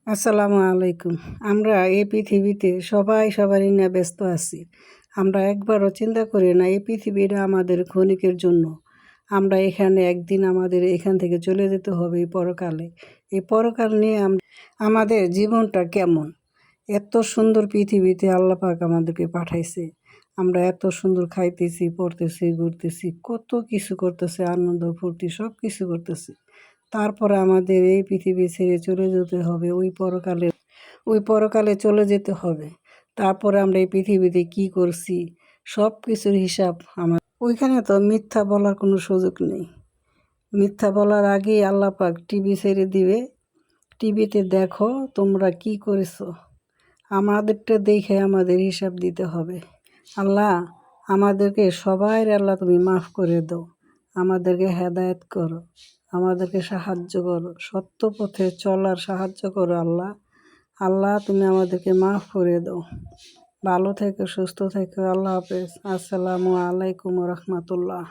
আসসালামু আলাইকুম। আমরা এই পৃথিবীতে সবাই সবারই নিয়ে ব্যস্ত আছি। আমরা একবারও চিন্তা করি না এই পৃথিবীটা আমাদের ক্ষণিকের জন্য। আমরা এখানে একদিন আমাদের এখান থেকে চলে যেতে হবে এই পরকালে। এই পরকাল নিয়ে আমাদের জীবনটা কেমন? এত সুন্দর পৃথিবীতে আল্লাহ পাক আমাদেরকে পাঠাইছে। আমরা এত সুন্দর খাইতেছি, পড়তেছি, ঘুরতেছি, কত কিছু করতেছি, আনন্দ ফুর্তি সব কিছু করতেছি। তারপরে আমাদের এই পৃথিবী ছেড়ে চলে যেতে হবে ওই পরকালে চলে যেতে হবে। তারপরে আমরা এই পৃথিবীতে কি করছি সব কিছুর হিসাব ওইখানে তো মিথ্যা বলার কোনো সুযোগ নেই। মিথ্যা বলার আগেই আল্লাহ পাক টিভি ছেড়ে দিবে। টিভিতে দেখো তোমরা কি করেছো, আমাদেরটা দেখে আমাদের হিসাব দিতে হবে। আল্লাহ আমাদেরকে আল্লাহ তুমি মাফ করে দাও, আমাদেরকে হেদায়েত করো, আমাদেরকে সাহায্য করো, সত্য পথে চলার সাহায্য করো। আল্লাহ আল্লাহ তুমি আমাদেরকে মাফ করে দাও। ভালো থেকো, সুস্থ থেকো। আল্লাহ হাফেজ। আসসালামু আলাইকুম রহমতুল্লাহ।